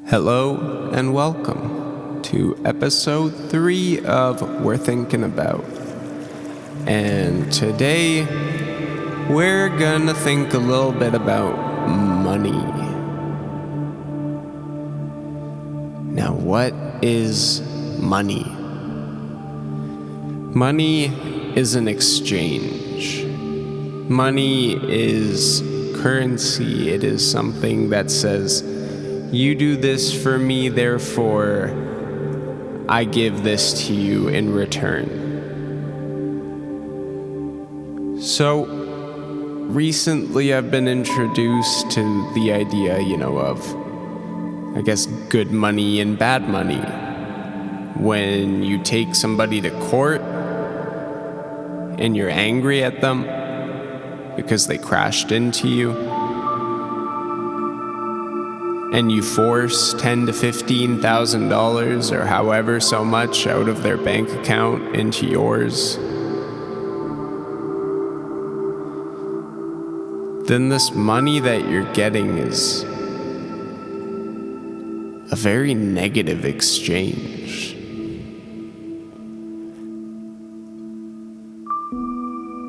Hello and welcome to episode 3 of We're Thinking About. And today we're gonna think a little bit about money. Now, what is money? Money is an exchange. Money is currency. It is something that says, you do this for me, therefore I give this to you in return. So recently I've been introduced to the idea, of, good money and bad money. When you take somebody to court and you're angry at them because they crashed into you, and you force $10,000 to $15,000 or however so much out of their bank account into yours, then this money that you're getting is a very negative exchange.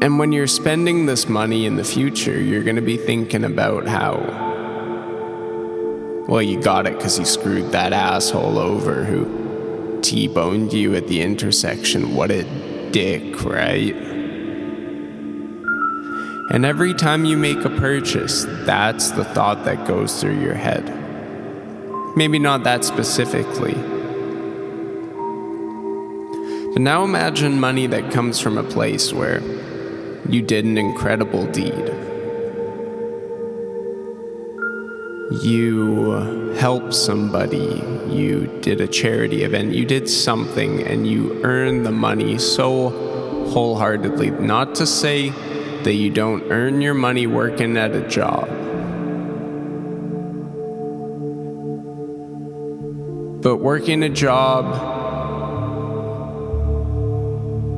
And when you're spending this money in the future, you're going to be thinking about how, well, you got it because you screwed that asshole over who T-boned you at the intersection. What a dick, right? And every time you make a purchase, that's the thought that goes through your head. Maybe not that specifically. But now imagine money that comes from a place where you did an incredible deed. You helped somebody, you did a charity event, you did something, and you earned the money so wholeheartedly. Not to say that you don't earn your money working at a job, but working a job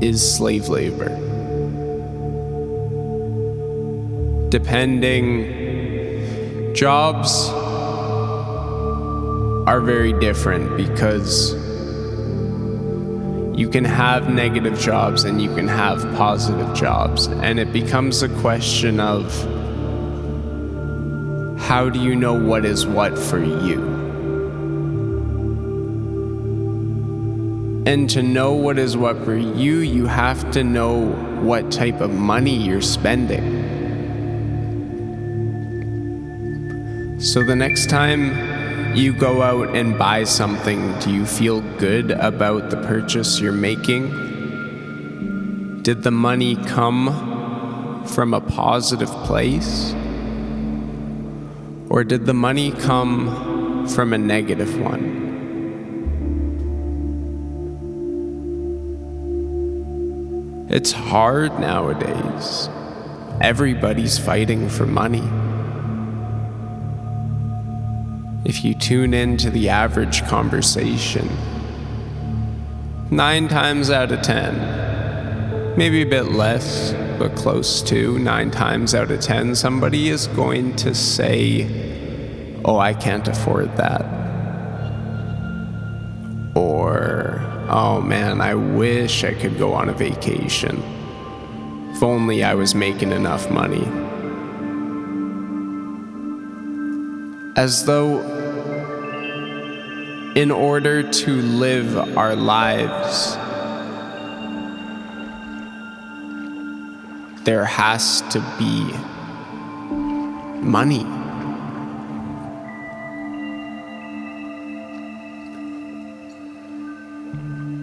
is slave labor. Jobs are very different because you can have negative jobs and you can have positive jobs, and it becomes a question of how do you know what is what for you? And to know what is what for you, you have to know what type of money you're spending. So the next time you go out and buy something, do you feel good about the purchase you're making? Did the money come from a positive place? Or did the money come from a negative one? It's hard nowadays. Everybody's fighting for money. If you tune into the average conversation, 9 times out of 10, maybe a bit less, but close to 9 times out of 10, somebody is going to say, oh, I can't afford that. Or, oh man, I wish I could go on a vacation. If only I was making enough money. As though in order to live our lives, there has to be money.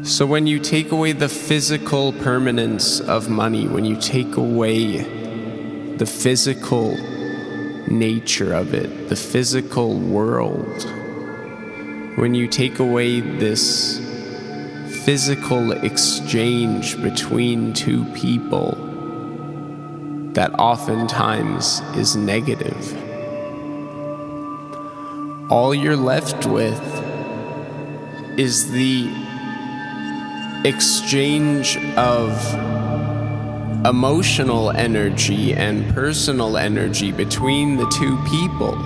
So when you take away the physical permanence of money, when you take away the physical nature of it, the physical world, when you take away this physical exchange between two people that oftentimes is negative, all you're left with is the exchange of emotional energy and personal energy between the two people.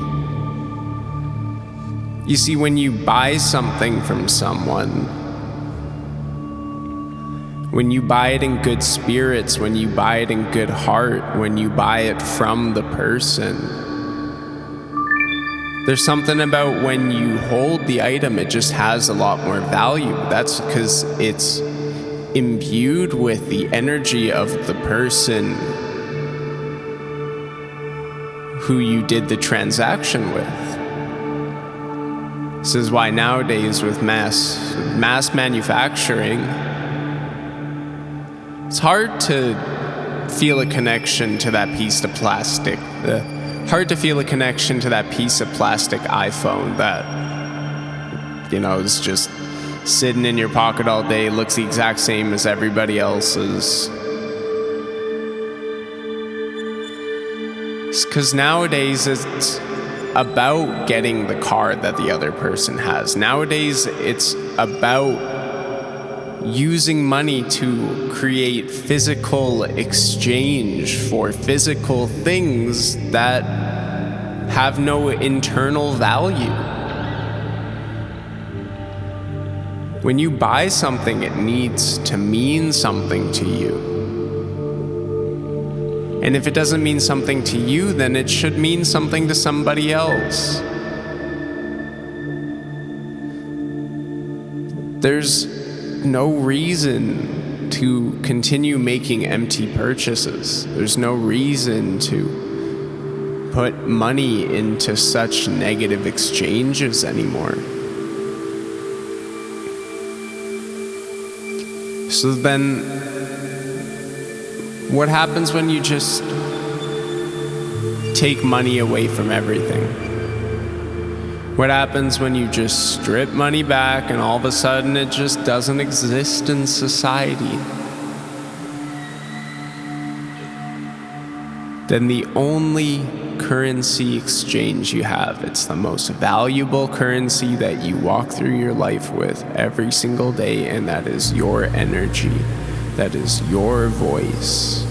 You see, when you buy something from someone, when you buy it in good spirits, when you buy it in good heart, when you buy it from the person, there's something about when you hold the item, it just has a lot more value. That's because it's imbued with the energy of the person who you did the transaction with. This is why nowadays with mass manufacturing, it's hard to feel a connection to that piece of plastic. Hard to feel a connection to that piece of plastic iPhone that, is just sitting in your pocket all day, looks the exact same as everybody else's. It's because nowadays it's about getting the car that the other person has. Nowadays it's about using money to create physical exchange for physical things that have no internal value. When you buy something, it needs to mean something to you. And if it doesn't mean something to you, then it should mean something to somebody else. There's no reason to continue making empty purchases. There's no reason to put money into such negative exchanges anymore. So then, what happens when you just take money away from everything? What happens when you just strip money back and all of a sudden it just doesn't exist in society? Then the only currency exchange you have, it's the most valuable currency that you walk through your life with every single day, and that is your energy. That is your voice.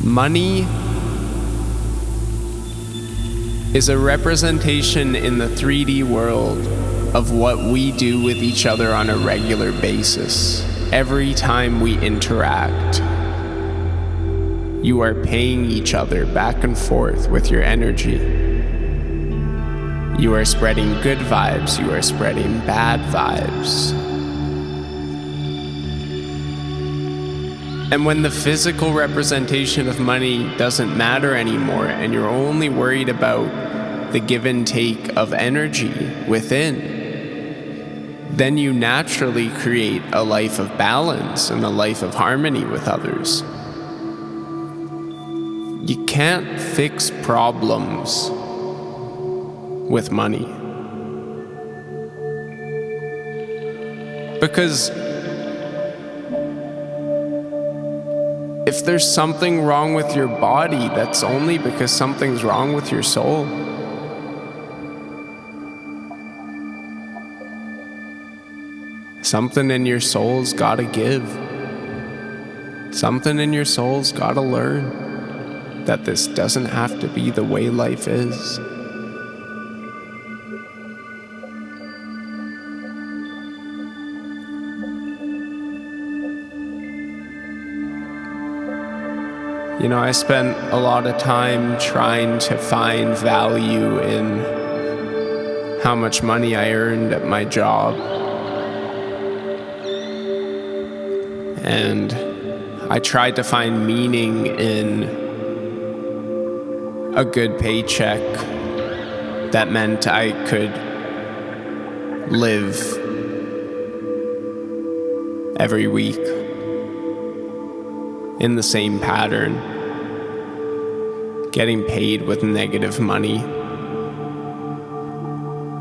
Money is a representation in the 3D world of what we do with each other on a regular basis. Every time we interact, you are paying each other back and forth with your energy. You are spreading good vibes, you are spreading bad vibes. And when the physical representation of money doesn't matter anymore, and you're only worried about the give and take of energy within, then you naturally create a life of balance and a life of harmony with others. You can't fix problems with money. Because if there's something wrong with your body, that's only because something's wrong with your soul. Something in your soul's gotta give. Something in your soul's gotta learn that this doesn't have to be the way life is. I spent a lot of time trying to find value in how much money I earned at my job. And I tried to find meaning in a good paycheck that meant I could live every week in the same pattern, getting paid with negative money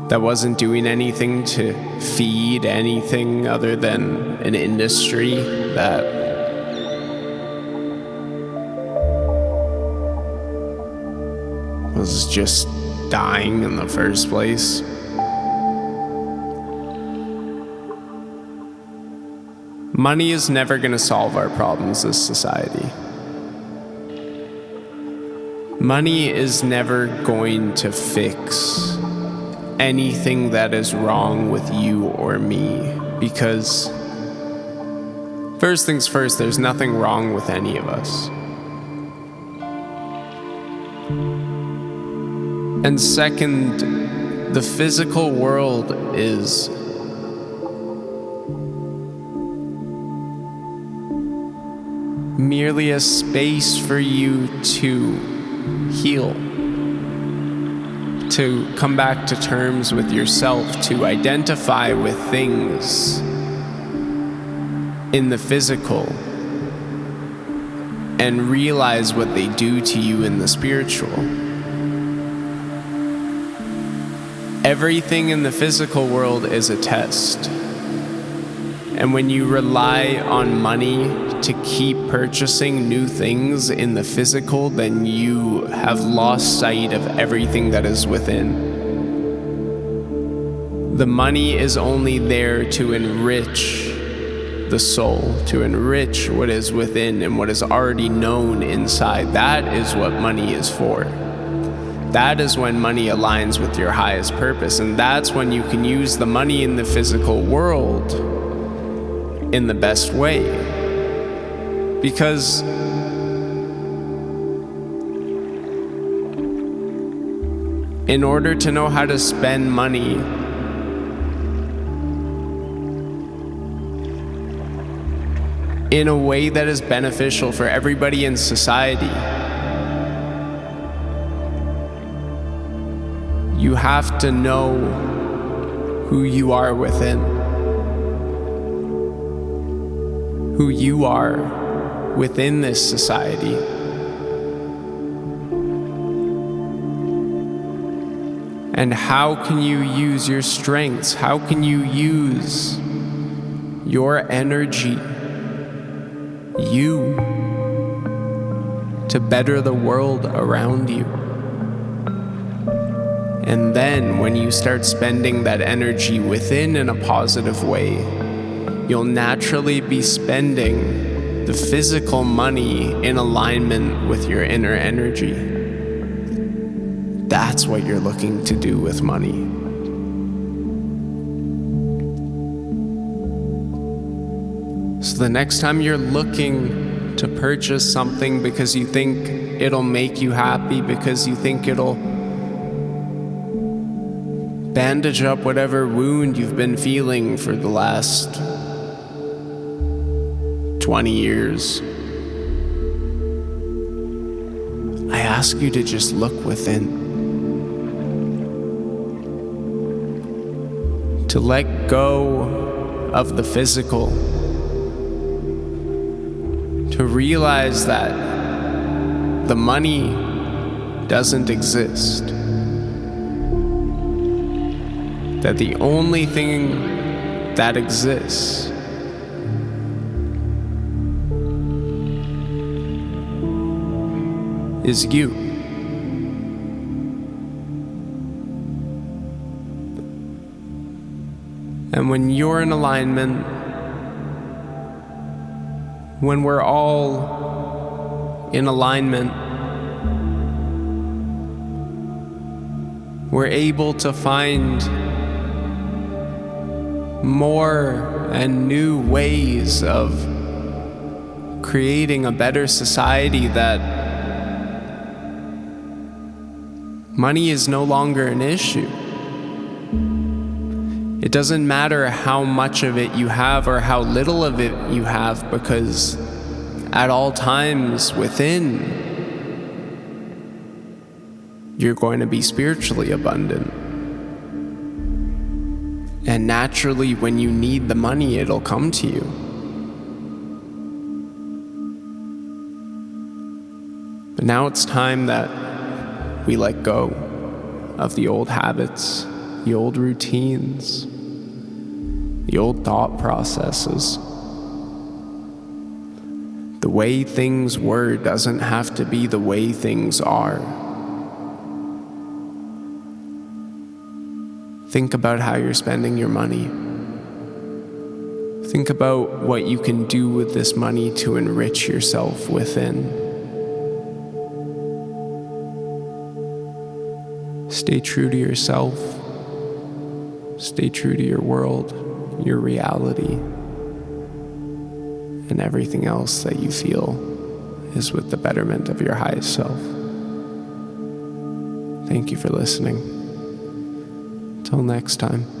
that wasn't doing anything to feed anything other than an industry that was just dying in the first place. Money is never going to solve our problems as society. Money is never going to fix anything that is wrong with you or me, because first things first, there's nothing wrong with any of us. And second, the physical world is merely a space for you to heal, to come back to terms with yourself, to identify with things in the physical and realize what they do to you in the spiritual. Everything in the physical world is a test. And when you rely on money to keep purchasing new things in the physical, then you have lost sight of everything that is within. The money is only there to enrich the soul, to enrich what is within and what is already known inside. That is what money is for. That is when money aligns with your highest purpose, and that's when you can use the money in the physical world in the best way. Because in order to know how to spend money, in a way that is beneficial for everybody in society, you have to know who you are within, who you are within this society. And how can you use your strengths? How can you use your energy, you, to better the world around you? And then when you start spending that energy within in a positive way, you'll naturally be spending the physical money in alignment with your inner energy. That's what you're looking to do with money. So the next time you're looking to purchase something because you think it'll make you happy, because you think it'll bandage up whatever wound you've been feeling for the last 20 years, I ask you to just look within. To let go of the physical. To realize that the money doesn't exist. That the only thing that exists is you. And when you're in alignment, when we're all in alignment, we're able to find more and new ways of creating a better society, that money is no longer an issue. It doesn't matter how much of it you have or how little of it you have, because at all times within, you're going to be spiritually abundant. And naturally, when you need the money, it'll come to you. But now it's time that we let go of the old habits, the old routines, the old thought processes. The way things were doesn't have to be the way things are. Think about how you're spending your money. Think about what you can do with this money to enrich yourself within. Stay true to yourself. Stay true to your world, your reality, and everything else that you feel is with the betterment of your highest self. Thank you for listening. Till next time.